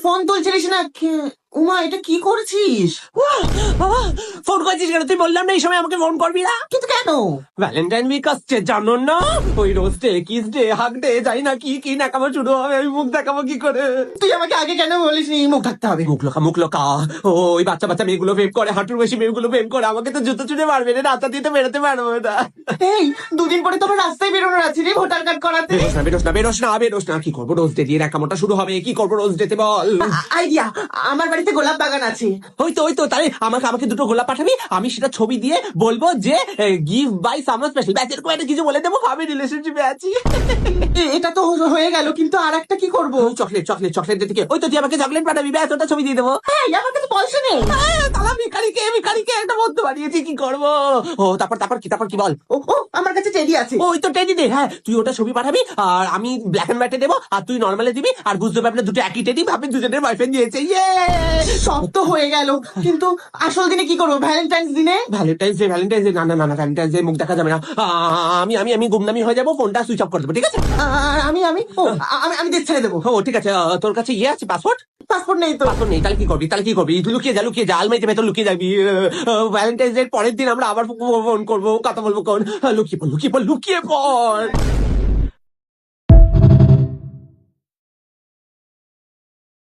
Phone তুলছিলিস না? উমা, এটা কি করেছিস? বাবা, ফোন করেছিস কেন? তুই বললাম না এই সময় আমাকে ফোন করবি না। কিন্তু কেন? ভ্যালেন্টাইন উইক আসছে, জানো না? ওই rose day, kiss day, hug day, যাই না কি কি নাকামো শুরু হবে। আমি মুখ দেখাবো কি করে? তুই আমাকে আগে কেন বলিসনি? মুখ ঢাকতে হবে। মুখ লোকা। ওই বাচ্চা বাচ্চা মেয়েগুলো প্রেম করে, হাঁটুর বেশি মেয়েগুলো প্রেম করে। আমাকে তো জুতো চুড়ে মারবে রে, রাস্তা দিয়ে তো বেরোতে পারবো না। এই, দুদিন পরে তোমার রাস্তায় বেরোনোর আছে রে, ভোটার কার্ড করাতে। বেরোস না। কি করবো রোজ ডে দিয়ে? নাকামোটা শুরু হবে। কি করবো রোজ ডেতে বল? আইডিয়া, আমার বাড়িতে গোলাপ বাগান আছে। ওই তো তাহলে আমাকে দুটো গোলাপ পাঠাবি, আমি সেটা ছবি দিয়ে বলবো যে গিভ বাই সামার স্পেশাল। ব্যাস এরকম একটা কিছু বলে দেবো, আমি রিলেশনশিপে আছি। এটা তো হয়ে গেল, কিন্তু আর একটা কি করবো? চকলেট দিতে ওই তো তুই আমাকে চকলেট পাঠাবি, ব্যাস ওটা ছবি দিয়ে দেবো। এই, আমার কাছে পয়সা নেই। তাহলে ভিখারিকে একটা বন্ধু বানিয়েছি, কি করবো? ও তারপর কি বল? ও, আমার কাছে টেডি আছে। ওই তো টেডি দে। হ্যাঁ, তুই ওটা ছবি পাঠাবি আর আমি ব্ল্যাক এন্ড হোয়াইটে দেবো, আর তুই নর্মালে দিবি। আর বুঝতে পারবি না দুটো একই টেডি, ভাববি দুজনের বয়ফ্রেন্ড দিয়েছে। সব তো হয়ে গেল, কিন্তু আসল দিনে কি করবো? ভ্যালেন্টাইন্স দিনে? ভ্যালেন্টাইন্স ডে না ভ্যালেন্টাইন্স ডে মুখ দেখা যাবে না। আমি গুমনামি হয়ে যাবো, ফোনটা সুইচ অফ করে দেবো, ঠিক আছে? আর আমি দেশ ছেড়ে দেবো। ও ঠিক আছে। তোর কাছে আছে পাসপোর্ট? পাসপোর্ট নেই তো। পাসপোর্ট নেই, তাহলে কি করবি? লুকিয়ে যা আলমারিতে ভেতর লুকিয়ে যাবি। ভ্যালেন্টাইন্স ডে পরের দিন আমরা আবার ফোন করবো, কথা বলবো। লুকিয়ে পড়।